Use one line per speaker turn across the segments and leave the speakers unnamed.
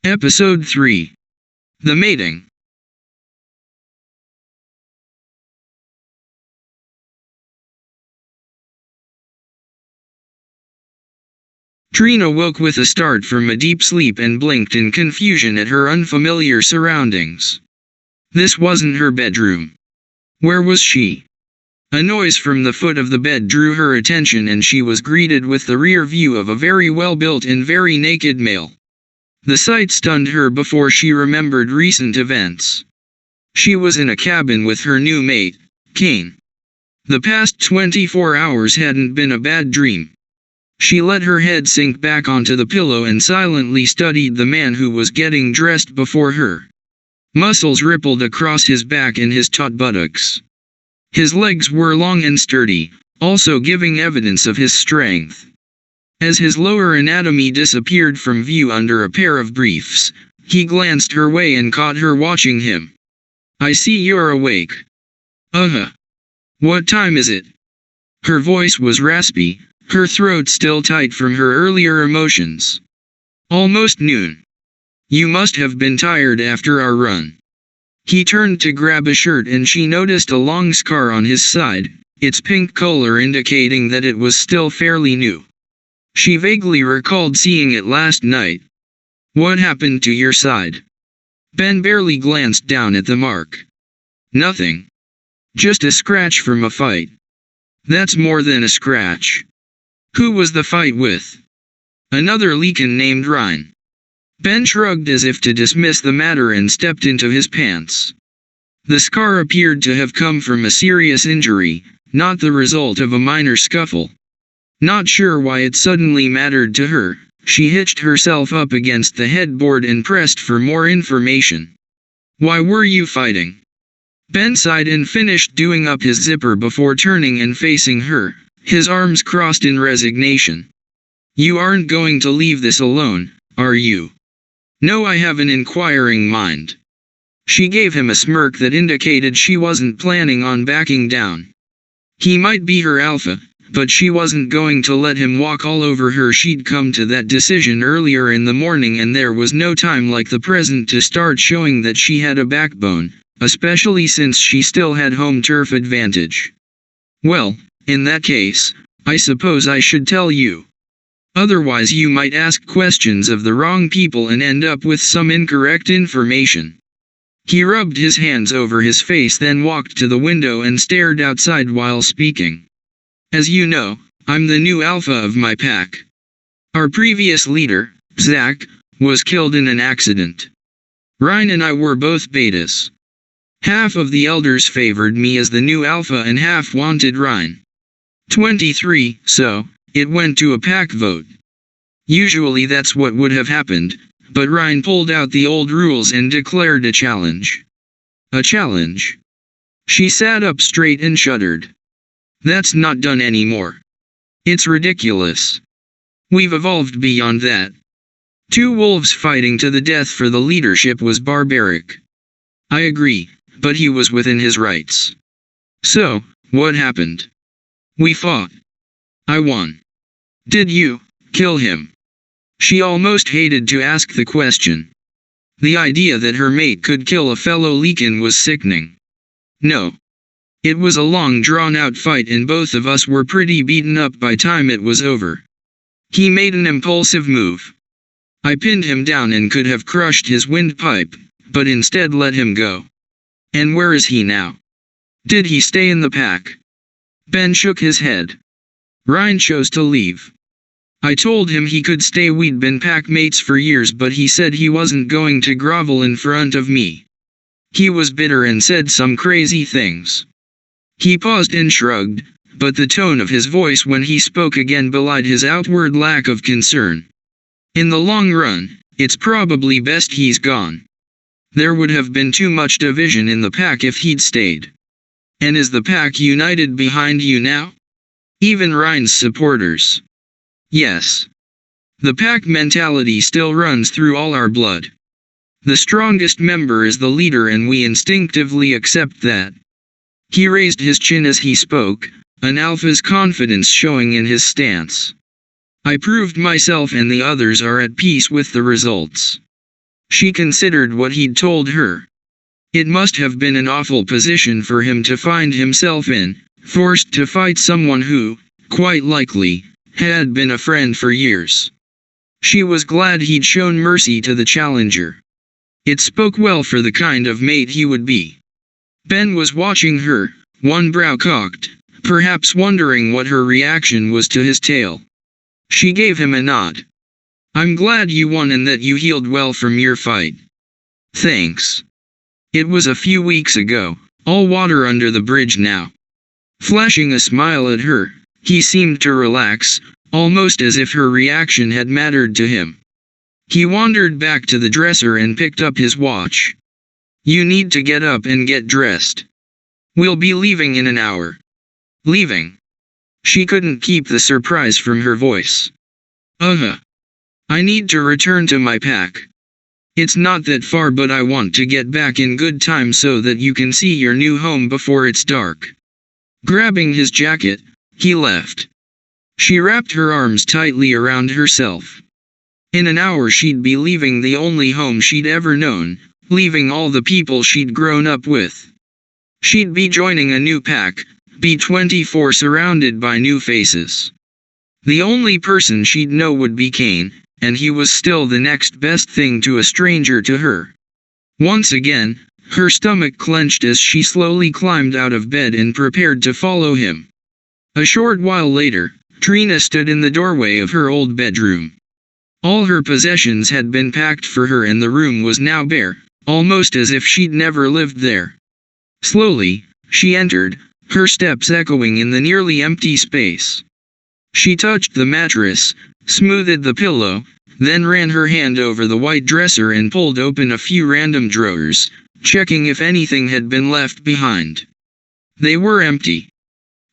Episode 3. The Mating. Trina woke with a start from a deep sleep and blinked in confusion at her unfamiliar surroundings. This wasn't her bedroom. Where was she? A noise from the foot of the bed drew her attention, and she was greeted with the rear view of a very well-built and very naked male. The sight stunned her before she remembered recent events. She was in a cabin with her new mate, Kane. The past 24 hours hadn't been a bad dream. She let her head sink back onto the pillow and silently studied the man who was getting dressed before her. Muscles rippled across his back and his taut buttocks. His legs were long and sturdy, also giving evidence of his strength. As his lower anatomy disappeared from view under a pair of briefs, he glanced her way and caught her watching him. "I see you're awake." What time is it?" Her voice was raspy, her throat still tight from her earlier emotions. "Almost noon. You must have been tired after our run." He turned to grab a shirt and she noticed a long scar on his side, its pink color indicating that it was still fairly new. She vaguely recalled seeing it last night. "What happened to your side?" Ben barely glanced down at the mark. "Nothing. Just a scratch from a fight." "That's more than a scratch." "Who was the fight with?" "Another Leakin named Ryan." Ben shrugged as if to dismiss the matter and stepped into his pants. The scar appeared to have come from a serious injury, not the result of a minor scuffle. Not sure why it suddenly mattered to her, she hitched herself up against the headboard and pressed for more information. "Why were you fighting?" Ben sighed and finished doing up his zipper before turning and facing her, his arms crossed in resignation. "You aren't going to leave this alone, are you?" "No, I have an inquiring mind." She gave him a smirk that indicated she wasn't planning on backing down. He might be her alpha, but she wasn't going to let him walk all over her. She'd come to that decision earlier in the morning, and there was no time like the present to start showing that she had a backbone, especially since she still had home turf advantage. "Well, in that case, I suppose I should tell you. Otherwise you might ask questions of the wrong people and end up with some incorrect information." He rubbed his hands over his face, then walked to the window and stared outside while speaking. "As you know, I'm the new alpha of my pack. Our previous leader, Zach, was killed in an accident. Ryan and I were both betas. Half of the elders favored me as the new alpha and half wanted Ryan. 23, so it went to a pack vote. Usually that's what would have happened, but Ryan pulled out the old rules and declared a challenge." "A challenge?" She sat up straight and shuddered. "That's not done anymore. It's ridiculous. We've evolved beyond that. 2 wolves fighting to the death for the leadership was barbaric." "I agree, but he was within his rights." "So, what happened?" "We fought. I won." "Did you kill him?" She almost hated to ask the question. The idea that her mate could kill a fellow Leakin was sickening. "No. It was a long drawn-out fight and both of us were pretty beaten up by time it was over. He made an impulsive move. I pinned him down and could have crushed his windpipe, but instead let him go." "And where is he now? Did he stay in the pack?" Ben shook his head. "Ryan chose to leave. I told him he could stay. We'd been pack mates for years, but he said he wasn't going to grovel in front of me. He was bitter and said some crazy things." He paused and shrugged, but the tone of his voice when he spoke again belied his outward lack of concern. "In the long run, it's probably best he's gone. There would have been too much division in the pack if he'd stayed." "And is the pack united behind you now? Even Ryan's supporters?" "Yes. The pack mentality still runs through all our blood. The strongest member is the leader and we instinctively accept that." He raised his chin as he spoke, an alpha's confidence showing in his stance. "I proved myself and the others are at peace with the results. She considered what he'd told her. It must have been an awful position for him to find himself in, forced to fight someone who, quite likely, had been a friend for years. She was glad he'd shown mercy to the challenger. It spoke well for the kind of mate he would be. Ben was watching her, one brow cocked, perhaps wondering what her reaction was to his tale. She gave him a nod. "I'm glad you won and that you healed well from your fight." "Thanks. It was a few weeks ago, all water under the bridge now." Flashing a smile at her, he seemed to relax, almost as if her reaction had mattered to him. He wandered back to the dresser and picked up his watch. "You need to get up and get dressed. We'll be leaving in an hour." "Leaving?" She couldn't keep the surprise from her voice. I need to return to my pack. It's not that far, but I want to get back in good time so that you can see your new home before it's dark." Grabbing his jacket, he left. She wrapped her arms tightly around herself. In an hour she'd be leaving the only home she'd ever known, leaving all the people she'd grown up with. She'd be joining a new pack, be 24 surrounded by new faces. The only person she'd know would be Kane, and he was still the next best thing to a stranger to her. Once again, her stomach clenched as she slowly climbed out of bed and prepared to follow him. A short while later, Trina stood in the doorway of her old bedroom. All her possessions had been packed for her and the room was now bare, almost as if she'd never lived there. Slowly, she entered, her steps echoing in the nearly empty space. She touched the mattress, smoothed the pillow, then ran her hand over the white dresser and pulled open a few random drawers, checking if anything had been left behind. They were empty.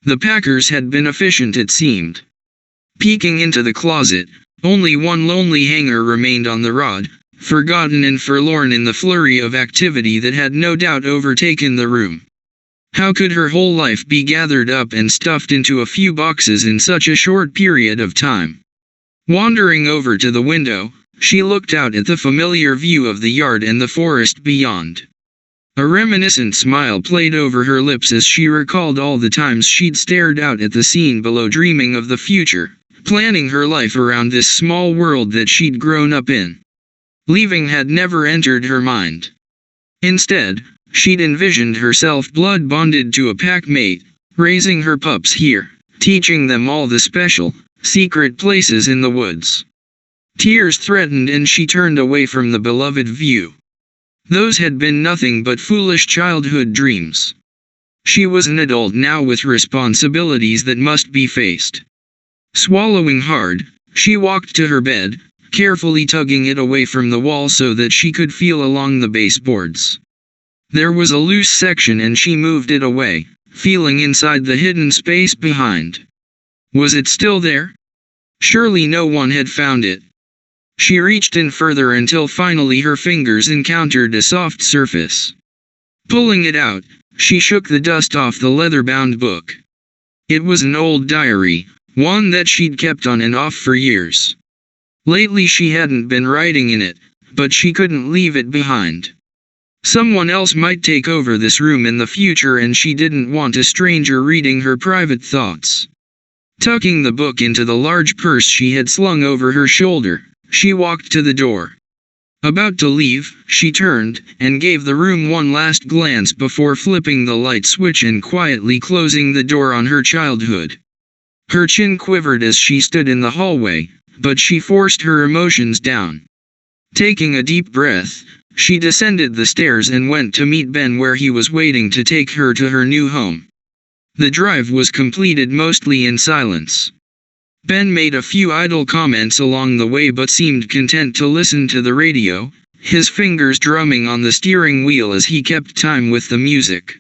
The packers had been efficient, it seemed. Peeking into the closet, only one lonely hanger remained on the rod, forgotten and forlorn in the flurry of activity that had no doubt overtaken the room. How could her whole life be gathered up and stuffed into a few boxes in such a short period of time? Wandering over to the window, she looked out at the familiar view of the yard and the forest beyond. A reminiscent smile played over her lips as she recalled all the times she'd stared out at the scene below, dreaming of the future, planning her life around this small world that she'd grown up in. Leaving had never entered her mind. Instead, she'd envisioned herself blood-bonded to a pack mate, raising her pups here, teaching them all the special, secret places in the woods. Tears threatened and she turned away from the beloved view. Those had been nothing but foolish childhood dreams. She was an adult now with responsibilities that must be faced. Swallowing hard, she walked to her bed, carefully tugging it away from the wall so that she could feel along the baseboards. There was a loose section and she moved it away, feeling inside the hidden space behind. Was it still there? Surely no one had found it. She reached in further until finally her fingers encountered a soft surface. Pulling it out, she shook the dust off the leather-bound book. It was an old diary, one that she'd kept on and off for years. Lately she hadn't been writing in it, but she couldn't leave it behind. Someone else might take over this room in the future and she didn't want a stranger reading her private thoughts. Tucking the book into the large purse she had slung over her shoulder, she walked to the door. About to leave, she turned, and gave the room one last glance before flipping the light switch and quietly closing the door on her childhood. Her chin quivered as she stood in the hallway, but she forced her emotions down. Taking a deep breath, she descended the stairs and went to meet Ben where he was waiting to take her to her new home. The drive was completed mostly in silence. Ben made a few idle comments along the way but seemed content to listen to the radio, his fingers drumming on the steering wheel as he kept time with the music.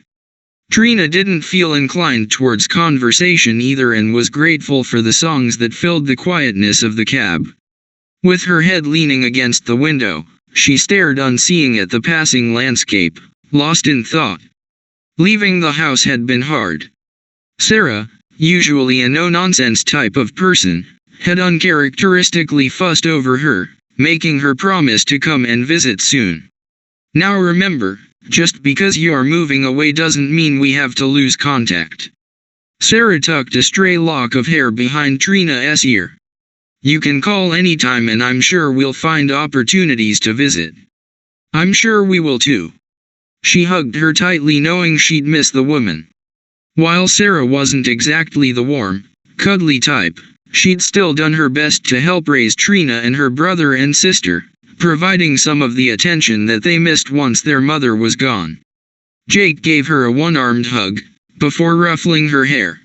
Trina didn't feel inclined towards conversation either and was grateful for the songs that filled the quietness of the cab. With her head leaning against the window, she stared unseeing at the passing landscape, lost in thought. Leaving the house had been hard. Sarah, usually a no-nonsense type of person, had uncharacteristically fussed over her, making her promise to come and visit soon. Now remember, just because you're moving away doesn't mean we have to lose contact. Sarah tucked a stray lock of hair behind Trina's ear. You can call anytime and I'm sure we'll find opportunities to visit. I'm sure we will too. She hugged her tightly, knowing she'd miss the woman. While Sarah wasn't exactly the warm, cuddly type, she'd still done her best to help raise Trina and her brother and sister, providing some of the attention that they missed once their mother was gone. Jake gave her a one-armed hug, before ruffling her hair.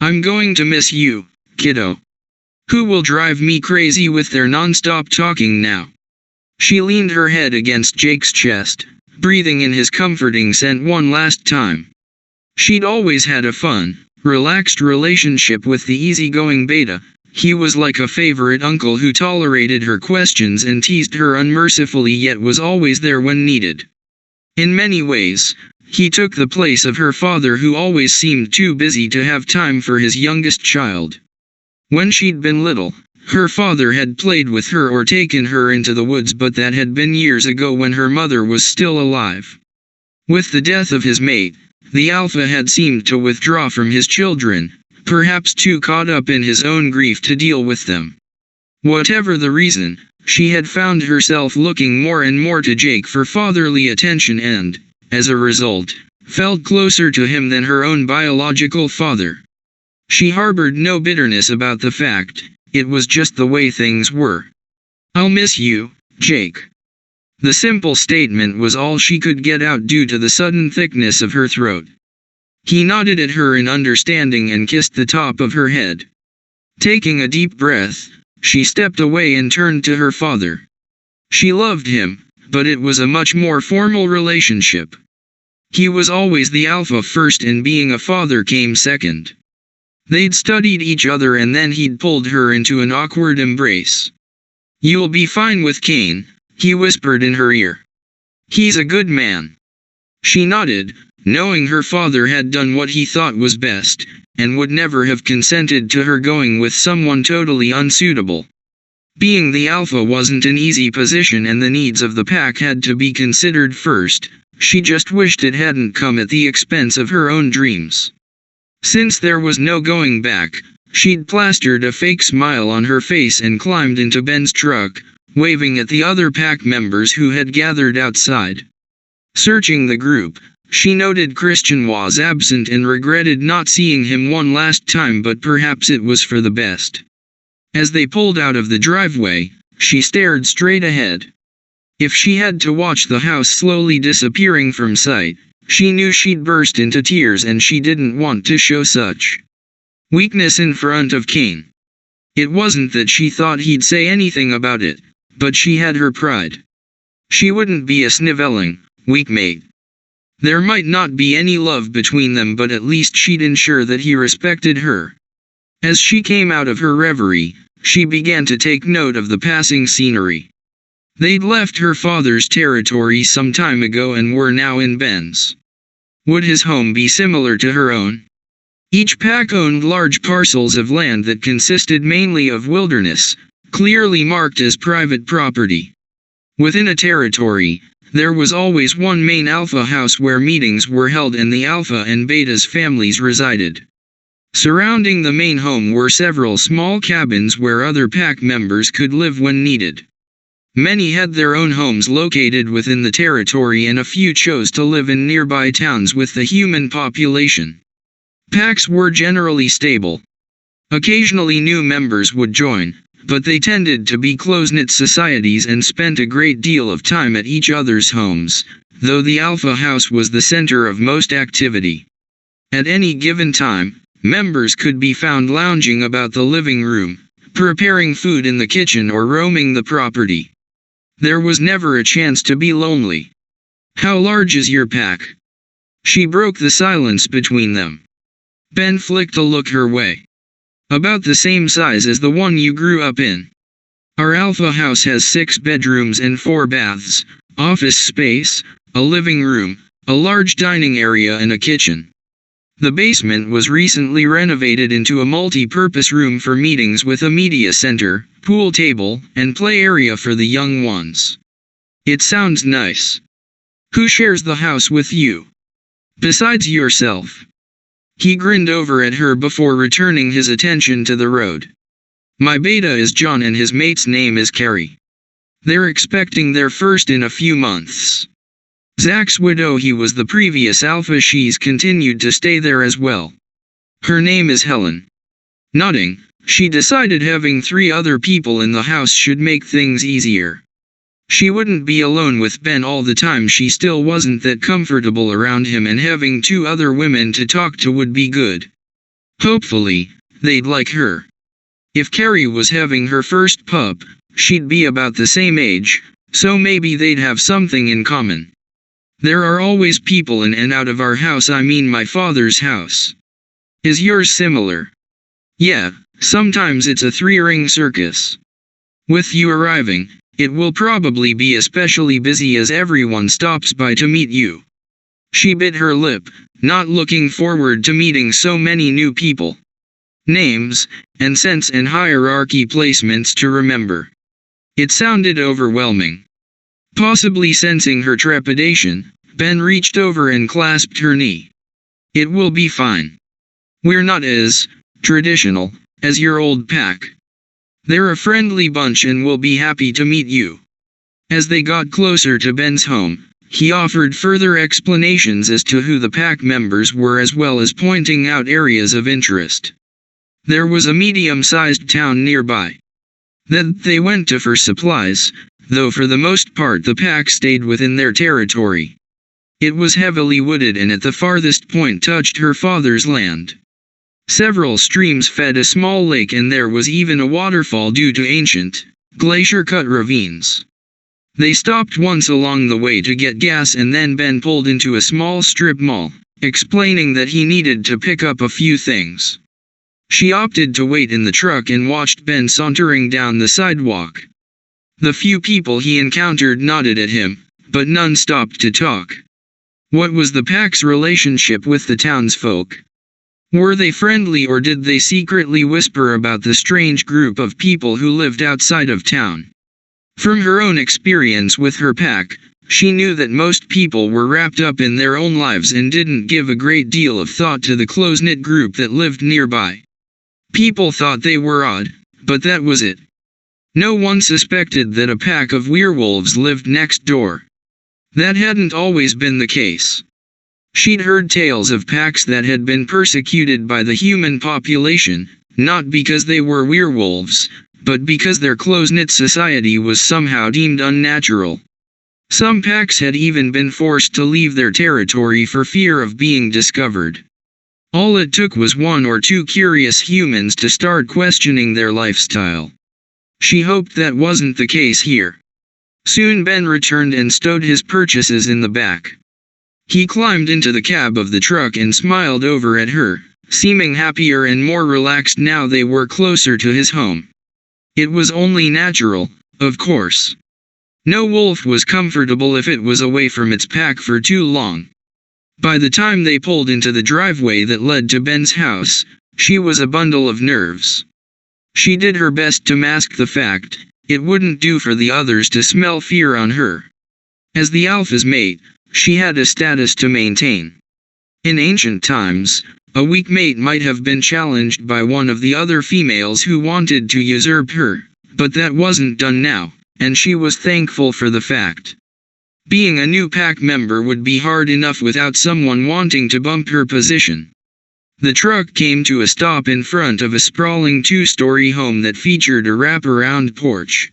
I'm going to miss you, kiddo. Who will drive me crazy with their non-stop talking now? She leaned her head against Jake's chest, breathing in his comforting scent one last time. She'd always had a fun, relaxed relationship with the easygoing beta. He was like a favorite uncle who tolerated her questions and teased her unmercifully yet was always there when needed. In many ways, he took the place of her father, who always seemed too busy to have time for his youngest child. When she'd been little, her father had played with her or taken her into the woods, but that had been years ago when her mother was still alive. With the death of his mate, the alpha had seemed to withdraw from his children, perhaps too caught up in his own grief to deal with them. Whatever the reason, she had found herself looking more and more to Jake for fatherly attention and, as a result, felt closer to him than her own biological father. She harbored no bitterness about the fact, it was just the way things were. I'll miss you, Jake. The simple statement was all she could get out due to the sudden thickness of her throat. He nodded at her in understanding and kissed the top of her head. Taking a deep breath, she stepped away and turned to her father. She loved him, but it was a much more formal relationship. He was always the alpha first and being a father came second. They'd studied each other and then he'd pulled her into an awkward embrace. You'll be fine with Kane, he whispered in her ear. He's a good man. She nodded, knowing her father had done what he thought was best, and would never have consented to her going with someone totally unsuitable. Being the alpha wasn't an easy position and the needs of the pack had to be considered first. She just wished it hadn't come at the expense of her own dreams. Since there was no going back, she'd plastered a fake smile on her face and climbed into Ben's truck, waving at the other pack members who had gathered outside. Searching the group, she noted Christian was absent and regretted not seeing him one last time, but perhaps it was for the best. As they pulled out of the driveway, she stared straight ahead. If she had to watch the house slowly disappearing from sight, she knew she'd burst into tears, and she didn't want to show such weakness in front of Kane. It wasn't that she thought he'd say anything about it, but she had her pride. She wouldn't be a sniveling, weak mate. There might not be any love between them, but at least she'd ensure that he respected her. As she came out of her reverie, she began to take note of the passing scenery. They'd left her father's territory some time ago and were now in Ben's. Would his home be similar to her own? Each pack owned large parcels of land that consisted mainly of wilderness, clearly marked as private property. Within a territory, there was always one main alpha house where meetings were held and the alpha and beta's families resided. Surrounding the main home were several small cabins where other pack members could live when needed. Many had their own homes located within the territory and a few chose to live in nearby towns with the human population. Packs were generally stable. Occasionally new members would join, but they tended to be close-knit societies and spent a great deal of time at each other's homes, though the alpha house was the center of most activity. At any given time, members could be found lounging about the living room, preparing food in the kitchen or roaming the property. There was never a chance to be lonely. How large is your pack? She broke the silence between them. Ben flicked a look her way. About the same size as the one you grew up in. Our alpha house has 6 bedrooms and 4 baths, office space, a living room, a large dining area and a kitchen. The basement was recently renovated into a multi-purpose room for meetings with a media center, pool table, and play area for the young ones. It sounds nice. Who shares the house with you? Besides yourself. He grinned over at her before returning his attention to the road. My beta is John and his mate's name is Carrie. They're expecting their first in a few months. Zach's widow, he was the previous alpha, she's continued to stay there as well. Her name is Helen. Nodding, she decided having 3 other people in the house should make things easier. She wouldn't be alone with Ben all the time, she still wasn't that comfortable around him, and having 2 other women to talk to would be good. Hopefully, they'd like her. If Carrie was having her first pup, she'd be about the same age, so maybe they'd have something in common. There are always people in and out of our house, I mean my father's house. Is yours similar? Yeah, sometimes it's a 3-ring circus. With you arriving, it will probably be especially busy as everyone stops by to meet you. She bit her lip, not looking forward to meeting so many new people. Names, and scents and hierarchy placements to remember. It sounded overwhelming. Possibly sensing her trepidation, Ben reached over and clasped her knee. It will be fine. We're not as traditional as your old pack. They're a friendly bunch and will be happy to meet you. As they got closer to Ben's home, he offered further explanations as to who the pack members were, as well as pointing out areas of interest. There was a medium-sized town nearby that they went to for supplies, though for the most part the pack stayed within their territory. It was heavily wooded and at the farthest point touched her father's land. Several streams fed a small lake, and there was even a waterfall due to ancient, glacier-cut ravines. They stopped once along the way to get gas, and then Ben pulled into a small strip mall, explaining that he needed to pick up a few things. She opted to wait in the truck and watched Ben sauntering down the sidewalk. The few people he encountered nodded at him, but none stopped to talk. What was the pack's relationship with the townsfolk? Were they friendly, or did they secretly whisper about the strange group of people who lived outside of town? From her own experience with her pack, she knew that most people were wrapped up in their own lives and didn't give a great deal of thought to the close-knit group that lived nearby. People thought they were odd, but that was it. No one suspected that a pack of werewolves lived next door. That hadn't always been the case. She'd heard tales of packs that had been persecuted by the human population, not because they were werewolves, but because their close-knit society was somehow deemed unnatural. Some packs had even been forced to leave their territory for fear of being discovered. All it took was 1 or 2 curious humans to start questioning their lifestyle. She hoped that wasn't the case here. Soon Ben returned and stowed his purchases in the back. He climbed into the cab of the truck and smiled over at her, seeming happier and more relaxed now they were closer to his home. It was only natural, of course. No wolf was comfortable if it was away from its pack for too long. By the time they pulled into the driveway that led to Ben's house, she was a bundle of nerves. She did her best to mask the fact it wouldn't do for the others to smell fear on her. As the alpha's mate, she had a status to maintain. In ancient times, a weak mate might have been challenged by one of the other females who wanted to usurp her, but that wasn't done now, and she was thankful for the fact. Being a new pack member would be hard enough without someone wanting to bump her position. The truck came to a stop in front of a sprawling 2-story home that featured a wraparound porch.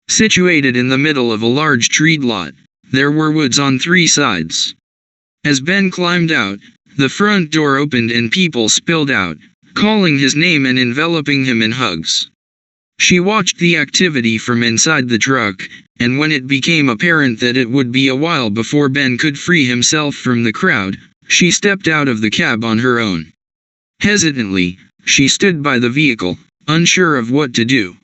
Situated in the middle of a large treed lot, there were woods on 3 sides. As Ben climbed out, the front door opened and people spilled out, calling his name and enveloping him in hugs. She watched the activity from inside the truck, and when it became apparent that it would be a while before Ben could free himself from the crowd, she stepped out of the cab on her own. Hesitantly, she stood by the vehicle, unsure of what to do.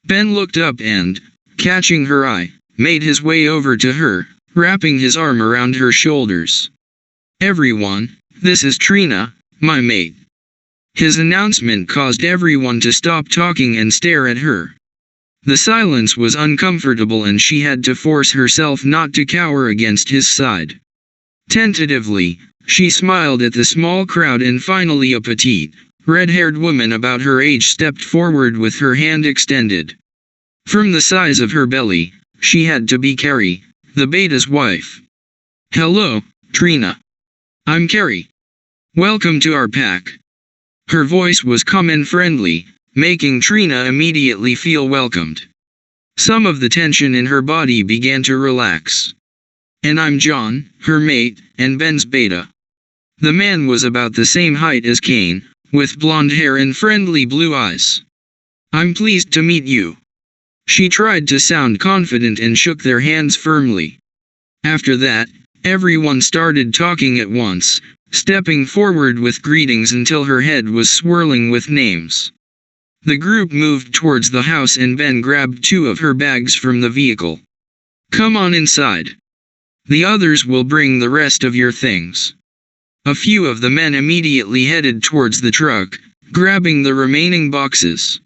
Ben looked up and, catching her eye, made his way over to her, wrapping his arm around her shoulders. Everyone, This is Trina, my mate." His announcement caused everyone to stop talking and stare at her. The silence was uncomfortable and she had to force herself not to cower against his side. Tentatively, she smiled at the small crowd and finally a petite, red-haired woman about her age stepped forward with her hand extended. From the size of her belly, she had to be Carrie, the beta's wife. "Hello, Trina. I'm Carrie. Welcome to our pack." Her voice was calm and friendly, making Trina immediately feel welcomed. Some of the tension in her body began to relax. "And I'm John, her mate, and Ben's beta." The man was about the same height as Kane, with blonde hair and friendly blue eyes. "I'm pleased to meet you." She tried to sound confident and shook their hands firmly. After that, everyone started talking at once, stepping forward with greetings until her head was swirling with names. The group moved towards the house and Ben grabbed 2 of her bags from the vehicle. "Come on inside. The others will bring the rest of your things." A few of the men immediately headed towards the truck, grabbing the remaining boxes.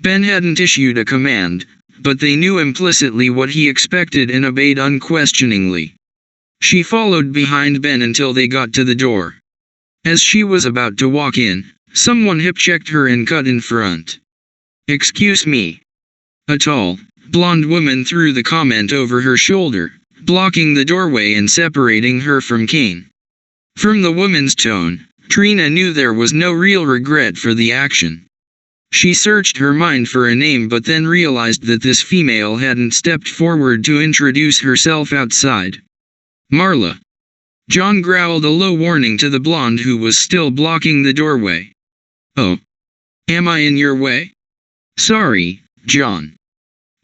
Ben hadn't issued a command, but they knew implicitly what he expected and obeyed unquestioningly. She followed behind Ben until they got to the door. As she was about to walk in, someone hip-checked her and cut in front. "Excuse me." A tall, blonde woman threw the comment over her shoulder, blocking the doorway and separating her from Kane. From the woman's tone, Trina knew there was no real regret for the action. She searched her mind for a name but then realized that this female hadn't stepped forward to introduce herself outside. "Marla." John growled a low warning to the blonde who was still blocking the doorway. "Oh. Am I in your way?" "Sorry, John."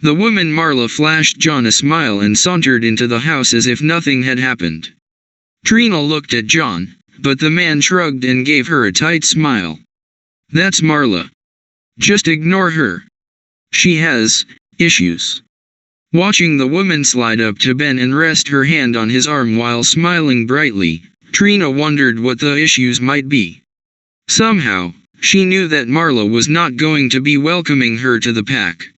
The woman Marla flashed John a smile and sauntered into the house as if nothing had happened. Trina looked at John, but the man shrugged and gave her a tight smile. "That's Marla. Just ignore her. She has issues." Watching the woman slide up to Ben and rest her hand on his arm while smiling brightly, Trina wondered what the issues might be. Somehow, she knew that Marla was not going to be welcoming her to the pack.